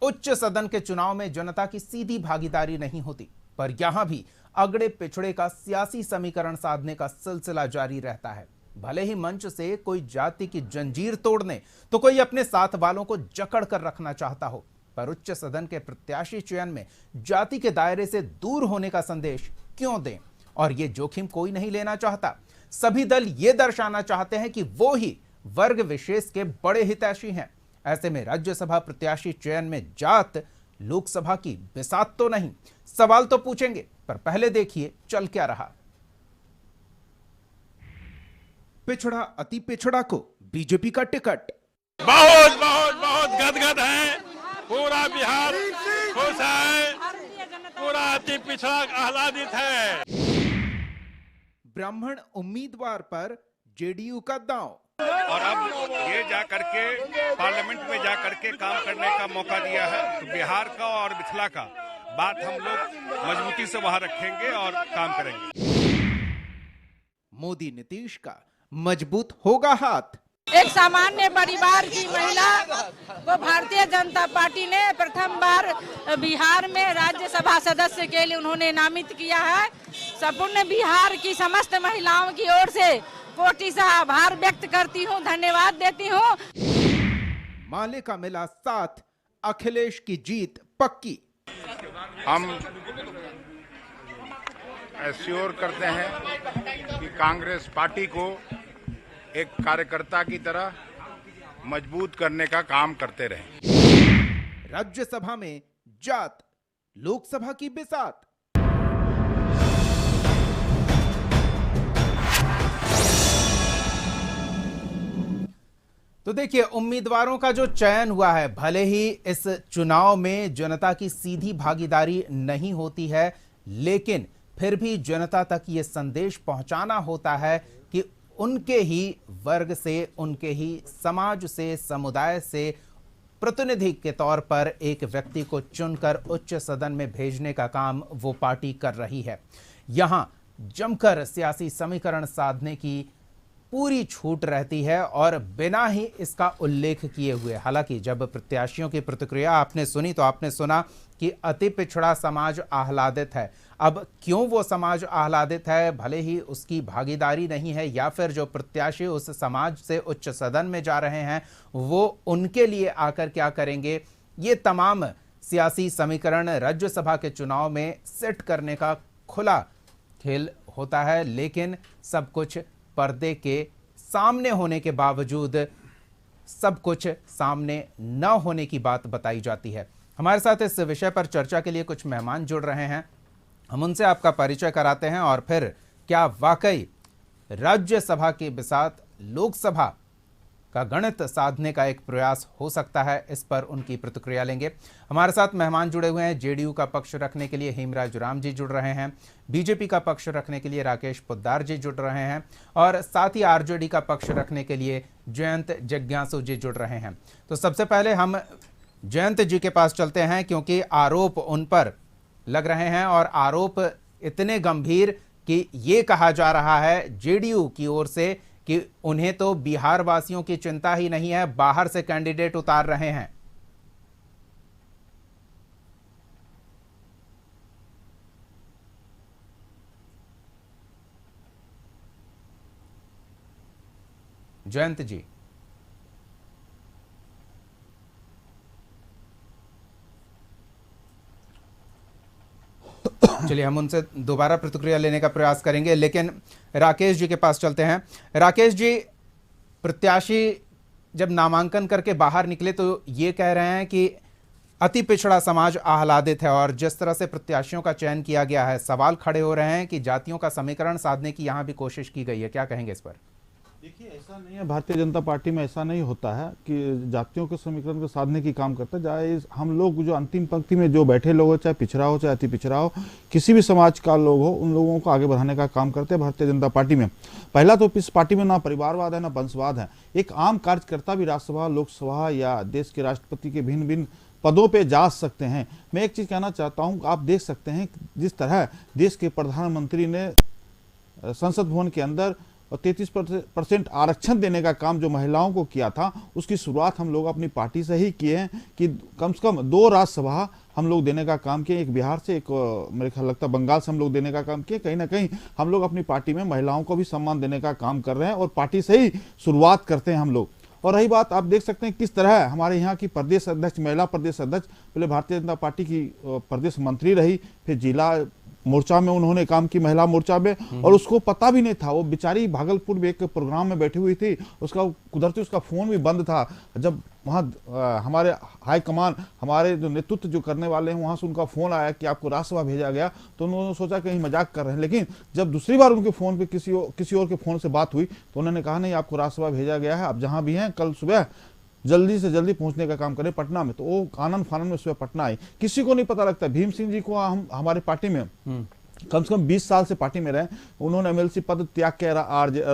उच्च सदन के चुनाव में जनता की सीधी भागीदारी नहीं होती, पर यहां भी अगड़े पिछड़े का सियासी समीकरण साधने का सिलसिला जारी रहता है। भले ही मंच से कोई जाति की जंजीर तोड़ने तो कोई अपने साथ वालों को जकड़ कर रखना चाहता हो, पर उच्च सदन के प्रत्याशी चयन में जाति के दायरे से दूर होने का संदेश क्यों दें? और ये जोखिम कोई नहीं लेना चाहता। सभी दल ये दर्शाना चाहते हैं कि वो ही वर्ग विशेष के बड़े हितैषी हैं। ऐसे में राज्यसभा प्रत्याशी चयन में जात लोकसभा की बिसात तो नहीं। सवाल तो पूछेंगे, पर पहले देखिए चल क्या रहा। पिछड़ा अति पिछड़ा को बीजेपी का टिकट। बहुत बहुत बहुत गदगद है, पूरा बिहार खुश है, पूरा अति पिछड़ा आह्लादित है। ब्राह्मण उम्मीदवार पर जेडीयू का दांव। और अब ये जा करके पार्लियामेंट में जा करके काम करने का मौका दिया है, तो बिहार का और मिथिला का बात हम लोग मजबूती से वहां रखेंगे और काम करेंगे। मोदी नीतीश का मजबूत होगा हाथ। एक सामान्य परिवार की महिला को भारतीय जनता पार्टी ने प्रथम बार बिहार में राज्यसभा सदस्य के लिए उन्होंने नामित किया है। संपूर्ण बिहार की समस्त महिलाओं की ओर से कोटि सा आभार व्यक्त करती हूँ, धन्यवाद देती हूँ। माले का मिला साथ, अखिलेश की जीत पक्की। हम एश्योर करते हैं कि कांग्रेस पार्टी को एक कार्यकर्ता की तरह मजबूत करने का काम करते रहें। राज्यसभा में जात, लोकसभा की बिसात। तो देखिए, उम्मीदवारों का जो चयन हुआ है, भले ही इस चुनाव में जनता की सीधी भागीदारी नहीं होती है, लेकिन फिर भी जनता तक ये संदेश पहुंचाना होता है कि उनके ही वर्ग से, उनके ही समाज से, समुदाय से प्रतिनिधि के तौर पर एक व्यक्ति को चुनकर उच्च सदन में भेजने का काम वो पार्टी कर रही है। यहां जमकर सियासी समीकरण साधने की पूरी छूट रहती है और बिना ही इसका उल्लेख किए हुए। हालांकि जब प्रत्याशियों की प्रतिक्रिया आपने सुनी तो आपने सुना कि अति पिछड़ा समाज आह्लादित है। अब क्यों वो समाज आह्लादित है? भले ही उसकी भागीदारी नहीं है या फिर जो प्रत्याशी उस समाज से उच्च सदन में जा रहे हैं वो उनके लिए आकर क्या करेंगे, ये तमाम सियासी समीकरण राज्यसभा के चुनाव में सेट करने का खुला खेल होता है। लेकिन सब कुछ पर्दे के सामने होने के बावजूद सब कुछ सामने न होने की बात बताई जाती है। हमारे साथ इस विषय पर चर्चा के लिए कुछ मेहमान जुड़ रहे हैं, हम उनसे आपका परिचय कराते हैं और फिर क्या वाकई राज्यसभा के बिसात लोकसभा का गणित साधने का एक प्रयास हो सकता है, इस पर उनकी प्रतिक्रिया लेंगे। हमारे साथ मेहमान जुड़े हुए हैं। जेडीयू का पक्ष रखने के लिए हेमराज राम जी जुड़ रहे हैं, बीजेपी का पक्ष रखने के लिए राकेश पोद्दार जी जुड़ रहे हैं और साथ ही आरजेडी का पक्ष रखने के लिए जयंत जिज्ञासु जी जुड़ रहे हैं। तो सबसे पहले हम जयंत जी के पास चलते हैं, क्योंकि आरोप उन पर लग रहे हैं और आरोप इतने गंभीर कि ये कहा जा रहा है जेडीयू की ओर से कि उन्हें तो बिहार वासियों की चिंता ही नहीं है, बाहर से कैंडिडेट उतार रहे हैं। जयंत जी, चलिए हम उनसे दोबारा प्रतिक्रिया लेने का प्रयास करेंगे, लेकिन राकेश जी के पास चलते हैं। राकेश जी, प्रत्याशी जब नामांकन करके बाहर निकले तो ये कह रहे हैं कि अति पिछड़ा समाज आह्लादित है और जिस तरह से प्रत्याशियों का चयन किया गया है, सवाल खड़े हो रहे हैं कि जातियों का समीकरण साधने की यहां भी कोशिश की गई है। क्या कहेंगे इस पर? देखिए, ऐसा नहीं है, भारतीय जनता पार्टी में ऐसा नहीं होता है कि जातियों के समीकरण को साधने की काम करता है। चाहे हम लोग जो अंतिम पंक्ति में जो बैठे लोग हो, चाहे पिछड़ा हो चाहे अति पिछड़ा हो, किसी भी समाज का लोग हो, उन लोगों को आगे बढ़ाने का काम करते हैं भारतीय जनता पार्टी में। पहला तो इस पार्टी में ना परिवारवाद है ना वंशवाद है। एक आम कार्यकर्ता भी राज्यसभा, लोकसभा या देश के राष्ट्रपति के भिन्न भिन्न पदों पे जा सकते हैं। मैं एक चीज कहना चाहता हूँ, आप देख सकते हैं जिस तरह देश के प्रधानमंत्री ने संसद भवन के अंदर और 33% आरक्षण देने का काम जो महिलाओं को किया था, उसकी शुरुआत हम लोग अपनी पार्टी से ही किए हैं कि कम से कम 2 राज्यसभा हम लोग देने का काम किए, एक बिहार से, एक मेरे ख्याल लगता है बंगाल से हम लोग देने का काम किए। कहीं ना कहीं हम लोग अपनी पार्टी में महिलाओं को भी सम्मान देने का काम कर रहे हैं और पार्टी से ही शुरुआत करते हैं हम लोग। और रही बात, आप देख सकते हैं किस तरह हमारे यहाँ की प्रदेश अध्यक्ष, महिला प्रदेश अध्यक्ष, पहले भारतीय जनता पार्टी की प्रदेश मंत्री रही, फिर जिला मोर्चा में उन्होंने काम की, महिला मोर्चा में, और उसको पता भी नहीं था। वो बेचारी भागलपुर में एक प्रोग्राम में बैठी हुई थी, उसका कुदरती उसका फोन भी बंद था। जब वहाँ हमारे हाई कमान, हमारे जो नेतृत्व जो करने वाले हैं, वहाँ से उनका फोन आया कि आपको राज्यसभा भेजा गया, तो उन्होंने सोचा कहीं मजाक कर रहे हैं। लेकिन जब दूसरी बार उनके फोन पे किसी और के फोन से बात हुई तो उन्होंने कहा नहीं, आपको राज्यसभा भेजा गया है, आप जहाँ भी हैं कल सुबह जल्दी से जल्दी पहुंचने का काम करें पटना में। तो वो आनंद फानंद में सुबह पटना आई। किसी को नहीं पता लगता, भीम सिंह जी को हम हमारे पार्टी में कम से कम 20 साल से पार्टी में रहे। उन्होंने एमएलसी पद त्याग के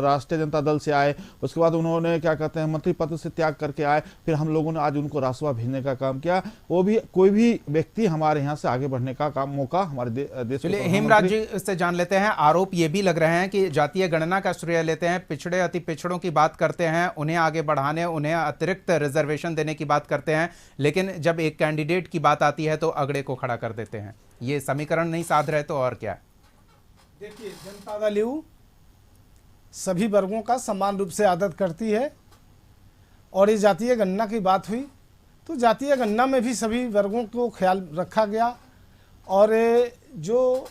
राष्ट्रीय जनता दल से आए, उसके बाद उन्होंने क्या कहते हैं मंत्री पद से त्याग करके आए, फिर हम लोगों ने आज उनको राज्यसभा भेजने का काम किया। वो भी कोई भी व्यक्ति हमारे यहाँ से आगे बढ़ने का काम मौका हमारे देश। चलिए हेमराज जी से जान लेते हैं। आरोप ये भी लग रहे हैं कि जातीय गणना का श्रेय लेते हैं, पिछड़े अति पिछड़ों की बात करते हैं, उन्हें आगे बढ़ाने, उन्हें अतिरिक्त रिजर्वेशन देने की बात करते हैं, लेकिन जब एक कैंडिडेट की बात आती है तो अगड़े को खड़ा कर देते हैं। ये समीकरण नहीं साध रहे तो और क्या? देखिए, जनता दल यू सभी वर्गों का समान रूप से आदर करती है। और ये जातीय गणना की बात हुई तो जातीय गणना में भी सभी वर्गों को ख्याल रखा गया, और जो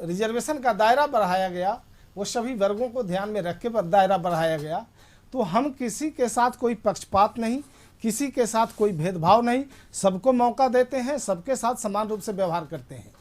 रिजर्वेशन का दायरा बढ़ाया गया वो सभी वर्गों को ध्यान में रख के दायरा बढ़ाया गया। तो हम किसी के साथ कोई पक्षपात नहीं, किसी के साथ कोई भेदभाव नहीं, सबको मौका देते हैं, सबके साथ समान रूप से व्यवहार करते हैं।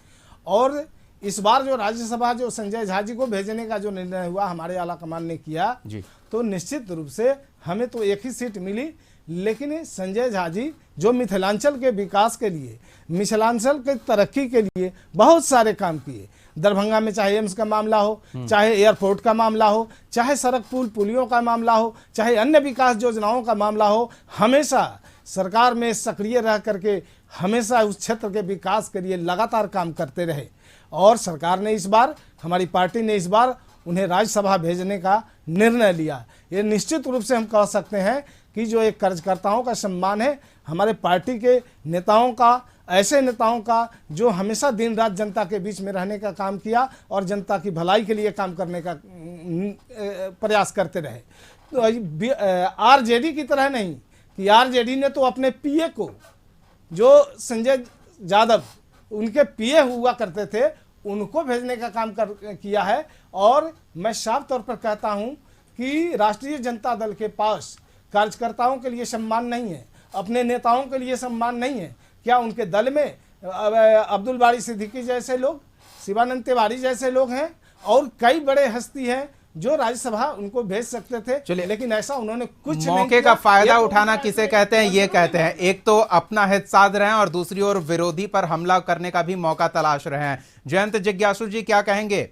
और इस बार जो राज्यसभा जो संजय झा जी को भेजने का जो निर्णय हुआ हमारे आला कमान ने किया जी, तो निश्चित रूप से हमें तो एक ही सीट मिली, लेकिन संजय झा जी जो मिथिलांचल के विकास के लिए, मिथिलांचल के तरक्की के लिए बहुत सारे काम किए। दरभंगा में चाहे एम्स का मामला हो, चाहे एयरपोर्ट का मामला हो, चाहे सड़क पुलियों का मामला हो, चाहे अन्य विकास योजनाओं का मामला हो, हमेशा सरकार में सक्रिय रह करके हमेशा उस क्षेत्र के विकास के लिए लगातार काम करते रहे। और सरकार ने इस बार, हमारी पार्टी ने इस बार उन्हें राज्यसभा भेजने का निर्णय लिया। ये निश्चित रूप से हम कह सकते हैं कि जो एक कार्यकर्ताओं का सम्मान है, हमारे पार्टी के नेताओं का, ऐसे नेताओं का जो हमेशा दिन रात जनता के बीच में रहने का काम किया और जनता की भलाई के लिए काम करने का प्रयास करते रहे। तो आरजेडी की तरह नहीं कि आरजेडी ने तो अपने पीए को, जो संजय यादव उनके पीए हुआ करते थे, उनको भेजने का काम किया है। और मैं साफ तौर पर कहता हूं कि राष्ट्रीय जनता दल के पास कार्यकर्ताओं के लिए सम्मान नहीं है, अपने नेताओं के लिए सम्मान नहीं है। क्या उनके दल में अब्दुल बारी सिद्दीकी जैसे लोग, शिवानंद तिवारी जैसे लोग हैं और कई बड़े हस्ती हैं जो राज्यसभा उनको भेज सकते थे, लेकिन ऐसा उन्होंने कुछ मौके का फायदा उठाना किसे कहते हैं? ये कहते हैं एक तो अपना हित साध रहे हैं और दूसरी ओर विरोधी पर हमला करने का भी मौका तलाश रहे हैं। जयंत जिज्ञासु जी क्या कहेंगे?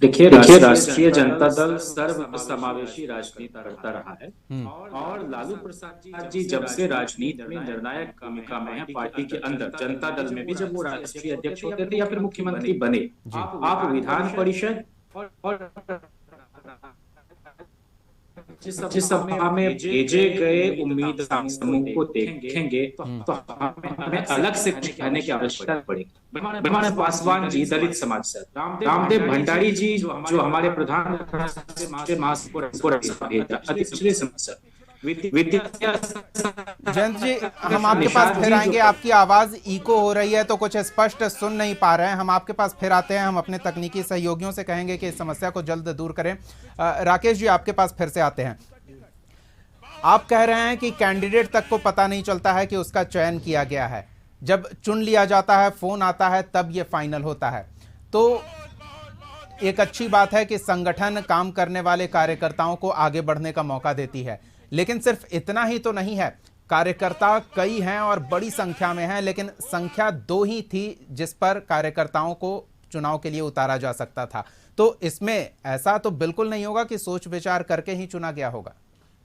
देखिए, राष्ट्रीय जनता दल सर्व समावेशी राजनीति करता रहा है और लालू प्रसाद जी जब से राजनीति में निर्णायक भूमिका में है पार्टी के अंदर, जनता दल में भी जब वो राष्ट्रीय अध्यक्ष होते थे या फिर मुख्यमंत्री बने, आप विधान परिषद और राज्यसभा में भेजे गए उम्मीदवार समूह को देखेंगे तो हमें अलग से कहने की आवश्यकता पड़ेगी। भीमान पासवान जी दलित समाज से, रामदेव भंडारी जी जो हमारे प्रधान जयंत जी, हम आपके पास फिर आएंगे। आपकी आवाज इको हो रही है तो कुछ स्पष्ट सुन नहीं पा रहे हैं। हम आपके पास फिर आते हैं। हम अपने तकनीकी सहयोगियों से कहेंगे कि इस समस्या को जल्द दूर करें। राकेश जी, आपके पास फिर से आते हैं। आप कह रहे हैं कि कैंडिडेट तक को पता नहीं चलता है कि उसका चयन किया गया है, जब चुन लिया जाता है, फोन आता है, तब ये फाइनल होता है। तो एक अच्छी बात है कि संगठन काम करने वाले कार्यकर्ताओं को आगे बढ़ने का मौका देती है, लेकिन सिर्फ इतना ही तो नहीं है। कार्यकर्ता कई हैं और बड़ी संख्या में हैं, लेकिन संख्या 2 ही थी जिस पर कार्यकर्ताओं को चुनाव के लिए उतारा जा सकता था। तो इसमें ऐसा तो बिल्कुल नहीं होगा कि सोच विचार करके ही चुना गया होगा।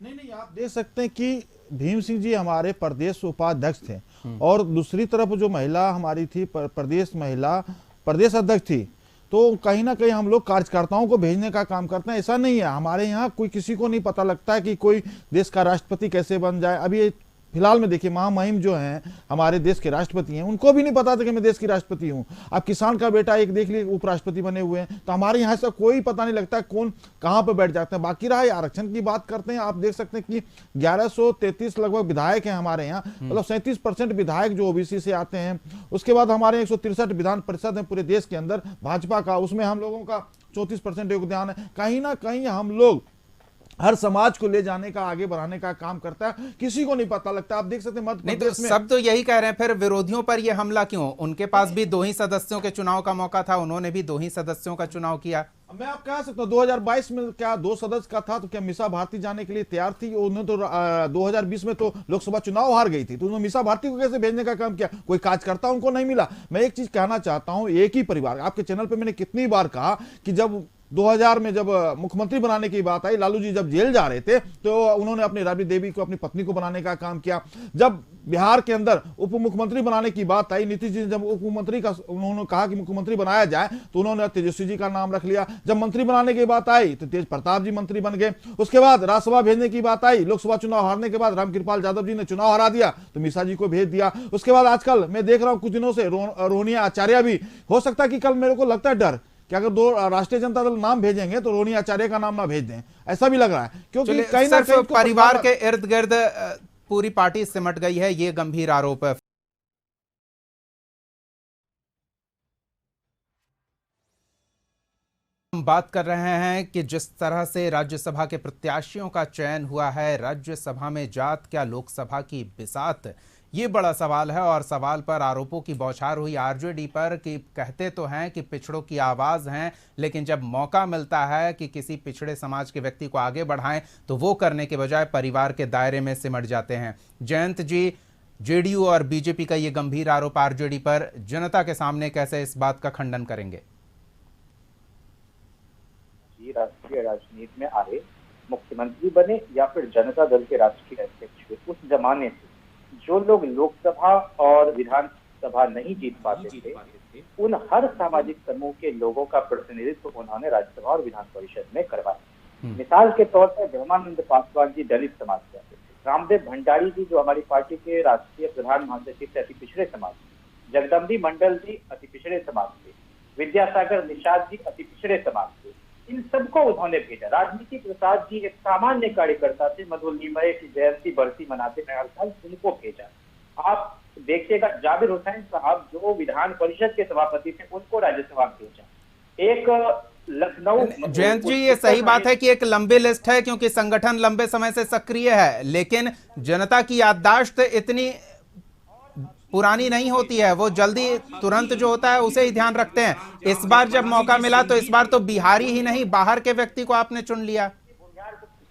नहीं, आप देख सकते हैं कि भीम सिंह जी हमारे प्रदेश उपाध्यक्ष थे और दूसरी तरफ जो महिला हमारी थी, प्रदेश महिला प्रदेश अध्यक्ष थी। तो कहीं ना कहीं हम लोग कार्यकर्ताओं को भेजने का काम करते हैं। ऐसा नहीं है, हमारे यहाँ कोई किसी को नहीं पता लगता है कि कोई देश का राष्ट्रपति कैसे बन जाए। अभी ये फिलहाल में देखिए, महामहिम जो हैं हमारे देश के राष्ट्रपति हैं, उनको भी नहीं पता था कि मैं देश की राष्ट्रपति हूं। अब किसान का बेटा एक देख लीजिए उपराष्ट्रपति बने हुए हैं। तो हमारे यहाँ से कोई पता नहीं लगता कौन कहां पर बैठ जाते हैं। बाकी रहा आरक्षण की बात करते हैं, आप देख सकते हैं कि 1133 लगभग विधायक हैं हमारे यहाँ, मतलब 37% विधायक जो ओबीसी से आते हैं। उसके बाद हमारे 163 विधान परिषद है पूरे देश के अंदर भाजपा का, उसमें हम लोगों का 34% योगदान है। कहीं ना कहीं हम लोग हर समाज को ले जाने का, आगे बढ़ाने का काम करता है, किसी को नहीं पता लगता। आप देख सकते हैं मध्य प्रदेश में सब तो यही कह रहे हैं, फिर विरोधियों पर यह हमला क्यों? उनके पास भी 2 ही सदस्यों के चुनाव का मौका था, उन्होंने भी 2 ही सदस्यों का चुनाव किया। मैं आप कह सकता हूँ 2022 में क्या 2 सदस्य का था, तो क्या मीसा भारती जाने के लिए तैयार थी? उन्होंने तो 2020 में तो लोकसभा चुनाव हार गई थी, तो उन्होंने मीसा भारती को कैसे भेजने का काम किया? कोई कार्यकर्ता उनको नहीं मिला। मैं एक चीज कहना चाहता हूं, एक ही परिवार, आपके चैनल पे मैंने कितनी बार कहा कि जब 2000 में जब मुख्यमंत्री बनाने की बात आई, लालू जी जब जेल जा रहे थे, तो उन्होंने अपनी राबड़ी देवी को अपनी पत्नी को बनाने का काम किया। जब बिहार के अंदर उप मुख्यमंत्री बनाने की बात आई, नीतीश जी ने जब उप मुख्यमंत्री का उन्होंने कहा कि मुख्यमंत्री बनाया जाए, तो उन्होंने तेजस्वी जी का नाम रख लिया। जब मंत्री बनाने की बात आई तो तेज प्रताप जी मंत्री बन गए। उसके बाद राज्यसभा भेजने की बात आई, लोकसभा चुनाव हारने के बाद रामकृपाल यादव जी ने चुनाव हरा दिया, तो मीसा जी को भेज दिया। उसके बाद आजकल मैं देख रहा हूं कुछ दिनों से रोहनिया आचार्य भी, हो सकता है कि कल मेरे को लगता है डर कि अगर 2 राष्ट्रीय जनता दल नाम भेजेंगे तो रोहनी आचार्य का नाम ना भेज दें, ऐसा भी लग रहा है। क्योंकि कहीं ना कहीं परिवार के इर्द गिर्द पूरी पार्टी सिमट गई है, ये गंभीर आरोप है। हम बात कर रहे हैं कि जिस तरह से राज्यसभा के प्रत्याशियों का चयन हुआ है, राज्यसभा में जात क्या लोकसभा की बिसात, ये बड़ा सवाल है। और सवाल पर आरोपों की बौछार हुई आरजेडी पर कि कहते तो हैं कि पिछड़ों की आवाज हैं, लेकिन जब मौका मिलता है कि किसी पिछड़े समाज के व्यक्ति को आगे बढ़ाएं तो वो करने के बजाय परिवार के दायरे में सिमट जाते हैं। जयंत जी, जेडीयू और बीजेपी का ये गंभीर आरोप आरजेडी पर, जनता के सामने कैसे इस बात का खंडन करेंगे? राष्ट्रीय राजनीति में आए, मुख्यमंत्री बने या फिर जनता दल के राष्ट्रीय अध्यक्ष हुए, उस जमाने से जो लोग लोकसभा और विधानसभा नहीं जीत पाते थे, उन हर सामाजिक समूह के लोगों का प्रतिनिधित्व उन्होंने राज्यसभा और विधान परिषद में करवाया। मिसाल के तौर पर ब्रह्मानंद पासवान जी दलित समाज से आते थे, रामदेव भंडारी जी जो हमारी पार्टी के राष्ट्रीय प्रधान महासचिव थे अति पिछड़े समाज से, जगदम्बी मंडल जी अति पिछड़े समाज से, विद्यासागर निषाद जी अति पिछड़े समाज से, इन सबको उन्होंने भेजा। राजनीति प्रसाद जी एक सामान्य कार्यकर्ता थे, मधुलिमय की जयंती बरसी मनाते हैं हर साल, उनको भेजा। आप देखिएगा जाबिर हुसैन साहब जो विधान परिषद के सभापति थे, उनको राज्यसभा भेजा। एक लखनऊ, जयंत जी ये सही बात है कि एक लंबी लिस्ट है क्योंकि संगठन लंबे समय से सक्रिय है, लेकिन जनता की याददाश्त इतनी पुरानी नहीं होती है, वो जल्दी तुरंत जो होता है उसे ही ध्यान रखते हैं। इस बार जब मौका मिला तो इस बार तो बिहारी ही नहीं बाहर के व्यक्ति को आपने चुन लिया।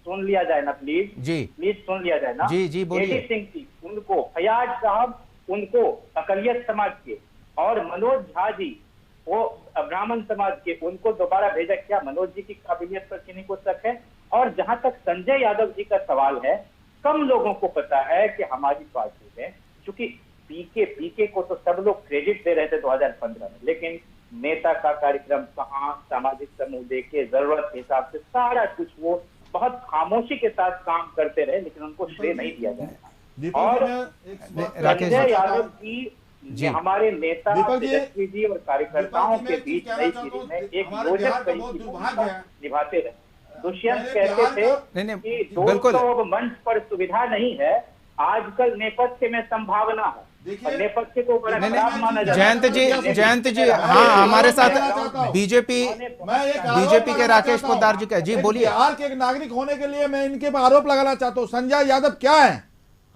सुन लिया जाए ना प्लीज जी, प्लीज सुन लिया जाए ना। जी बोलिए। सिंह जी उनको, फयाज साहब उनको अकलियत समाज के, और मनोज झा जी वो ब्राह्मण समाज के, उनको दोबारा भेजा। क्या मनोज जी की काबिलियत पर किन्हीं को शक है? और जहां तक संजय यादव जी का सवाल है, कम लोगों को पता है कि हमारी पार्टी में, चूंकि पीके को तो सब लोग क्रेडिट दे रहे थे 2015 में, लेकिन नेता का कार्यक्रम कहाँ, सामाजिक समूह देखे, जरूरत के हिसाब से सारा कुछ वो बहुत खामोशी के साथ काम करते रहे, लेकिन उनको श्रेय नहीं दिया जाएगा। और संजय यादव जी हमारे नेता तेजस्वी जी और कार्यकर्ताओं के बीच नई दिल्ली में एक योजक निभाते रहे। दुष्यंत कहते थे कि दोस्तों अब मंच पर सुविधा नहीं है, आजकल नेपथ्य में संभावना है। नेपथ्य को बड़ा खराब माना जाता है। जयंत जी हाँ, हमारे साथ बीजेपी के राकेश पोद्दार जी का, जी बोलिए। बिहार के एक नागरिक होने के लिए मैं इनके पर आरोप लगाना चाहता हूँ। संजय यादव क्या है?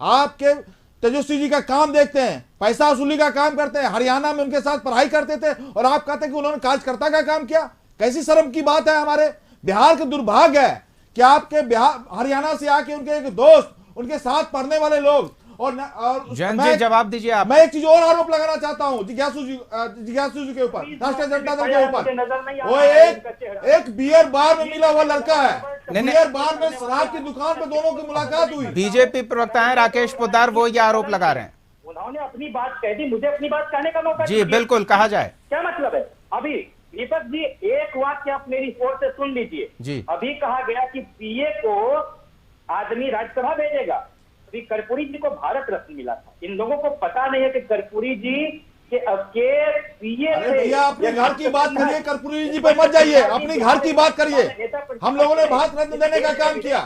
आपके तेजस्वी जी का काम देखते हैं, पैसा वसूली का काम करते हैं, हरियाणा में उनके साथ पढ़ाई करते थे, और आप कहते हैं कि उन्होंने कार्यकर्ता का काम किया। कैसी शर्म की बात है। हमारे बिहार के दुर्भाग्य है कि आपके बिहार हरियाणा से आके उनके एक दोस्त, उनके साथ पढ़ने वाले लोग, और जयंत जी जवाब दीजिए आप। मैं एक चीज और आरोप लगाना चाहता हूं जिज्ञासु जी के ऊपर, राष्ट्रीय जनता दल के ऊपर। वो एक बियर बार में मिला हुआ लड़का है, बियर बार में शराब की दुकान पे दोनों की मुलाकात हुई। बीजेपी प्रवक्ता है राकेश पोद्दार, वो ये आरोप लगा रहे हैं। उन्होंने अपनी बात कह दी, मुझे अपनी बात कहने का मौका जी बिल्कुल, कहा जाए। क्या मतलब है? अभी दीपक जी, एक वाक्य आप मेरी ओर से सुन लीजिए जी। अभी कहा गया कि पीए को आदमी राज्यसभा भेजेगा। अभी कर्पूरी जी को भारत रत्न मिला था। इन लोगों को पता नहीं है कि कर्पूरी जी के पीए अरे भैया अपने घर की बात करिए, कर्पूरी जी पे मत जाइए, अपने घर की बात करिए। हम लोगों ने भारत रत्न देने का काम किया।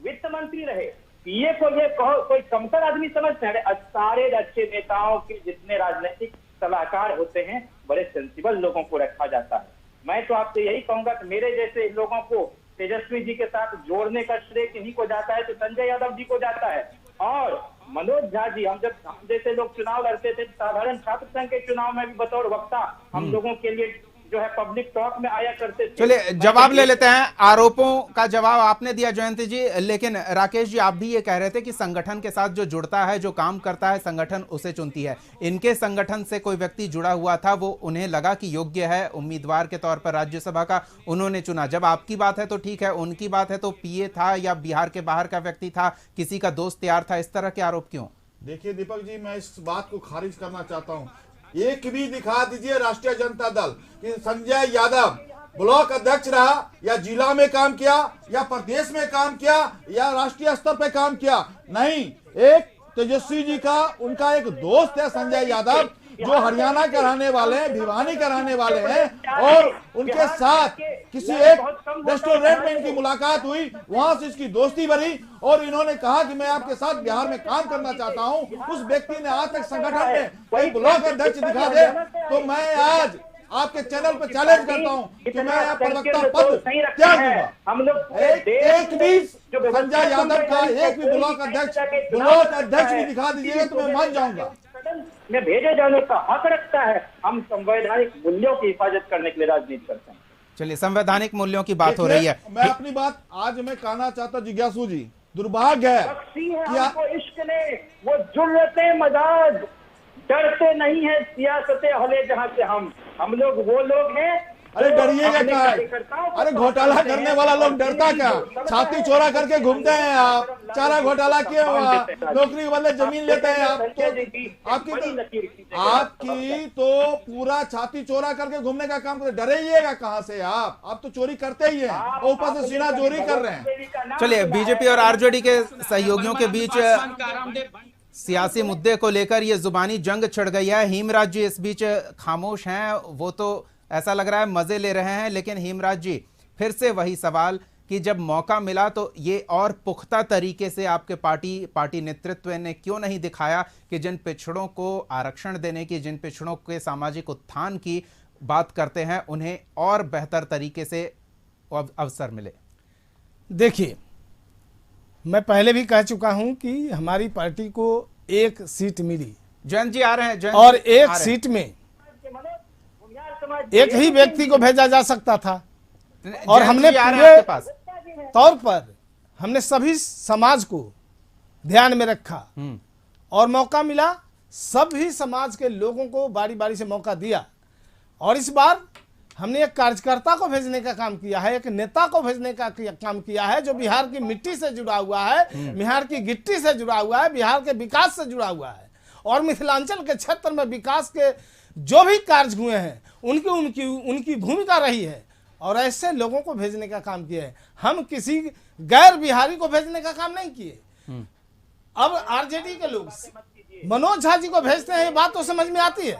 वित्त मंत्री रहे, पीए को ये कहो कोई कमतर आदमी समझते हैं? सारे अच्छे नेताओं के जितने राजनीतिक सलाहकार होते हैं, बड़े सेंसिबल लोगों को रखा जाता है। मैं तो आपसे यही कहूंगा कि मेरे जैसे लोगों को तेजस्वी जी के साथ जोड़ने का श्रेय किन्हीं को जाता है तो संजय यादव जी को जाता है। और मनोज झा जी, हम जैसे लोग चुनाव लड़ते थे, साधारण छात्र संघ के चुनाव में भी बतौर वक्ता हम लोगों के लिए जो है पब्लिक टॉक में आया करते थे। चलिए जवाब ले लेते हैं। आरोपों का जवाब आपने दिया जयंती जी, लेकिन राकेश जी आप भी ये कह रहे थे कि संगठन के साथ जो जुड़ता है, जो काम करता है, संगठन उसे चुनती है। इनके संगठन से कोई व्यक्ति जुड़ा हुआ था, वो उन्हें लगा कि योग्य है उम्मीदवार के तौर पर राज्यसभा का, उन्होंने चुना। जब आपकी बात है तो ठीक है, उनकी बात है तो पीए था या बिहार के बाहर का व्यक्ति था, किसी का दोस्त यार था, इस तरह के आरोप क्यों? देखिए दीपक जी, मैं इस बात को खारिज करना चाहता हूं। एक भी दिखा दीजिए राष्ट्रीय जनता दल कि संजय यादव ब्लॉक अध्यक्ष रहा या जिला में काम किया या प्रदेश में काम किया या राष्ट्रीय स्तर पे काम किया। नहीं, एक तेजस्वी जी का उनका एक दोस्त है संजय यादव, जो हरियाणा के रहने वाले हैं, भिवानी के रहने वाले हैं, और उनके साथ किसी एक रेस्टोरेंट में इनकी मुलाकात हुई, वहां से इसकी दोस्ती बनी और इन्होंने कहा कि मैं आपके साथ बिहार में काम करना चाहता हूं। उस व्यक्ति ने आज तक संगठन में कोई ब्लॉक अध्यक्ष दिखा दे तो मैं आज आपके चैनल पर चैलेंज करता हूं कि मैं प्रवक्ता पद त्याग दूंगा। हम लोग एक भी संजय यादव का एक भी ब्लॉक अध्यक्ष भी दिखा दीजिएगा तो मैं मान जाऊंगा। में भेजे जाने का हक रखता है। हम संवैधानिक मूल्यों की हिफाजत करने के लिए राजनीति करते हैं। चलिए, संवैधानिक मूल्यों की बात हो रही है। मैं अपनी बात आज मैं कहना चाहता हूं जिज्ञासु जी, दुर्भाग्य है कि इश्क ने वो जुर्रते मजाज डरते नहीं है सियासतें हले जहां से हम लोग वो लोग हैं। अरे डरिएगा क्या है? अरे घोटाला करने वाला लोग डरता क्या? छाती चोरा करके घूमते हैं आप, चारा घोटाला किए हुआ, नौकरी के बदले जमीन लेते हैं आप। तो आपकी तो पूरा छाती चोरा करके घूमने का काम करते, डरिएगा कहाँ से आप तो चोरी करते ही हैं, ऊपर से सीना चोरी कर रहे हैं। चलिए, बीजेपी और आरजेडी के सहयोगियों के बीच सियासी मुद्दे को लेकर ये जुबानी जंग छिड़ गई है। हेमराज जी इस बीच खामोश हैं, वो तो ऐसा लग रहा है मजे ले रहे हैं, लेकिन हेमराज जी फिर से वही सवाल कि जब मौका मिला तो ये और पुख्ता तरीके से आपके पार्टी नेतृत्व ने क्यों नहीं दिखाया कि जिन पिछड़ों को आरक्षण देने की, जिन पिछड़ों के सामाजिक उत्थान की बात करते हैं, उन्हें और बेहतर तरीके से अवसर मिले। देखिए, मैं पहले भी कह चुका हूं कि हमारी पार्टी को एक सीट मिली, जयंत जी आ रहे हैं, और एक सीट में एक ही व्यक्ति को भेजा जा सकता था, और हमने पूरे तौर पर हमने सभी समाज को ध्यान में रखा और मौका मिला। सभी समाज के लोगों को बारी बारी से मौका दिया, और इस बार हमने एक कार्यकर्ता को भेजने का काम किया है, एक नेता को भेजने का काम किया है जो बिहार की मिट्टी से जुड़ा हुआ है, बिहार की गिट्टी से जुड़ा हुआ है, बिहार के विकास से जुड़ा हुआ है, और मिथिलांचल के क्षेत्र में विकास के जो भी कार्य हुए हैं उनकी भूमिका रही है, और ऐसे लोगों को भेजने का काम किया है। हम किसी गैर बिहारी को भेजने का काम नहीं किए। अब आरजेडी के लोग मनोज झा जी को भेजते हैं, ये बात तो समझ में आती है,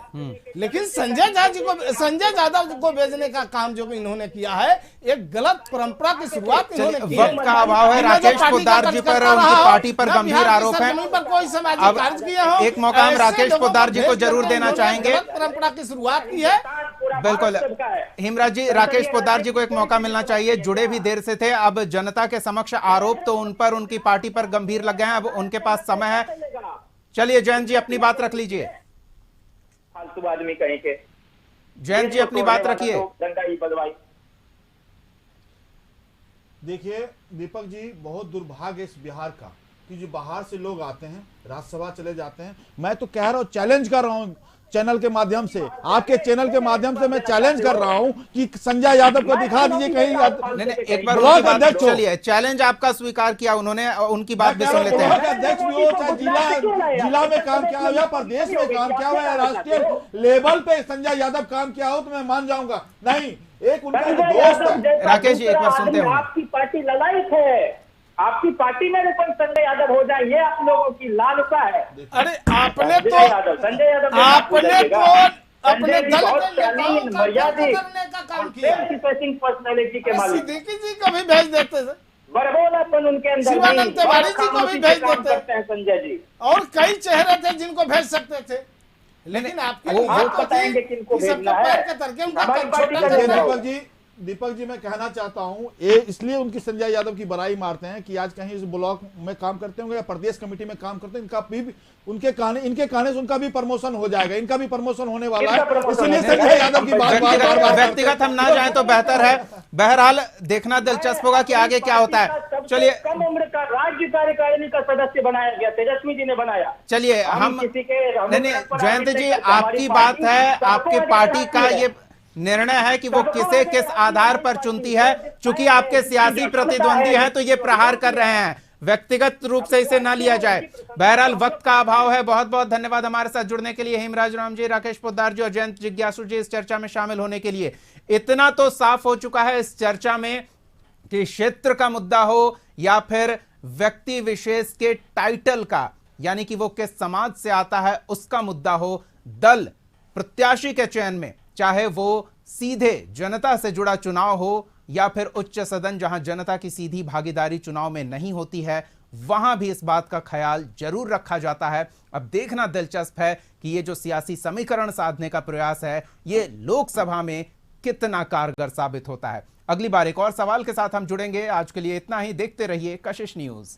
लेकिन संजय यादव को भेजने का काम जो इन्होंने किया है, एक गलत परंपरा की शुरुआत इन्होंने की है। वक्त का अभाव है, राकेश पोद्दार जी पर, उनकी पार्टी पर गंभीर आरोप है। कोई सामाजिक कार्य किया हो, एक मौका हम राकेश पोद्दार जी को जरूर देना चाहेंगे। परंपरा की शुरुआत की है, बिल्कुल हेमराज जी, राकेश पोद्दार जी को एक मौका मिलना चाहिए, जुड़े भी देर से थे। अब जनता के समक्ष आरोप तो उन पर, उनकी पार्टी पर गंभीर लग गए हैं, अब उनके पास समय है। चलिए जयंत जी अपनी बात रख लीजिए। फालतू आदमी कहीं के। जयंत जी अपनी बात रखिए। देखिए दीपक जी, बहुत दुर्भाग्य इस बिहार का कि जो बाहर से लोग आते हैं, राज्यसभा चले जाते हैं। मैं तो कह रहा हूं, चैलेंज कर रहा हूं चैनल के माध्यम से, आपके चैनल के माध्यम से मैं चैलेंज कर रहा हूं कि संजय यादव को दिखा दीजिए कहीं नहीं, एक बार ब्लॉक उनकी बात अध्यक्ष हो। चलिए, चैलेंज आपका स्वीकार किया उन्होंने, उनकी बात भी सुन लेते ब्लॉक हैं। अध्यक्ष भी हो, चाहे जिला में काम किया हो या प्रदेश में काम किया हो या राष्ट्रीय लेवल पे संजय यादव काम किया हो तो मैं मान जाऊंगा। नहीं, एक उनका दोस्त है। राकेश जी, एक बार सुनते हैं। आपकी पार्टी ललायत है, आपकी पार्टी में भी कोई संजय यादव हो जाए, ये आप लोगों की लालसा है। अरे आपने तो संजय यादव आपने तो अपने दल बहुत के नेताओं शालीन, का मर्यादित करने का काम किया। पर्सनालिटी के मालिक, सिद्दीकी जी को भी भेज देते थे, बड़बोलापन उनके अंदर शिवानंद नहीं, तिवारी जी को भी भेज काम देते। करते हैं संजय जी। और कई चेहरे थे जिनको भेज सकते थे, लेकिन आपके वो लिए तो बताएंगे थी किनको कि सबके भेजना है। पैर के तरके उनका हमारी पार्टी छोटा का करना। नेता दीपक जी मैं कहना चाहता हूं, ये इसलिए उनकी संजय यादव की बड़ाई मारते हैं कि आज कहीं इस ब्लॉक में काम करते होंगे या प्रदेश कमेटी में काम करते हैं, इनका भी इनके कहने से उनका भी प्रमोशन हो जाएगा, इनका भी प्रमोशन होने वाला है, इसलिए संजय यादव की बात व्यक्तिगत हम ना जाएं तो बेहतर है। बहरहाल देखना दिलचस्प होगा कि आगे क्या होता है। चलिए, कम उम्र का राज्य कार्यकारिणी का सदस्य बनाया गया, तेजस्वी जी ने बनाया। चलिए हम किसी के नहीं, जयंत जी आपकी बात है, आपके पार्टी का ये निर्णय है कि वो किसे किस आधार पर चुनती है। चूंकि आपके सियासी प्रतिद्वंदी हैं तो ये प्रहार कर रहे हैं, व्यक्तिगत रूप से इसे ना लिया जाए। बहरहाल वक्त का अभाव है। बहुत बहुत धन्यवाद हमारे साथ जुड़ने के लिए हेमराज राम जी, राकेश पोद्दार जी और जयंत जिज्ञासु जी, इस चर्चा में शामिल होने के लिए। इतना तो साफ हो चुका है इस चर्चा में कि क्षेत्र का मुद्दा हो या फिर व्यक्ति विशेष के टाइटल का, यानी कि वो किस समाज से आता है उसका मुद्दा हो, दल प्रत्याशी के चयन में, चाहे वो सीधे जनता से जुड़ा चुनाव हो या फिर उच्च सदन जहां जनता की सीधी भागीदारी चुनाव में नहीं होती है, वहां भी इस बात का ख्याल जरूर रखा जाता है। अब देखना दिलचस्प है कि ये जो सियासी समीकरण साधने का प्रयास है ये लोकसभा में कितना कारगर साबित होता है। अगली बार एक और सवाल के साथ हम जुड़ेंगे। आज के लिए इतना ही। देखते रहिए कशिश न्यूज।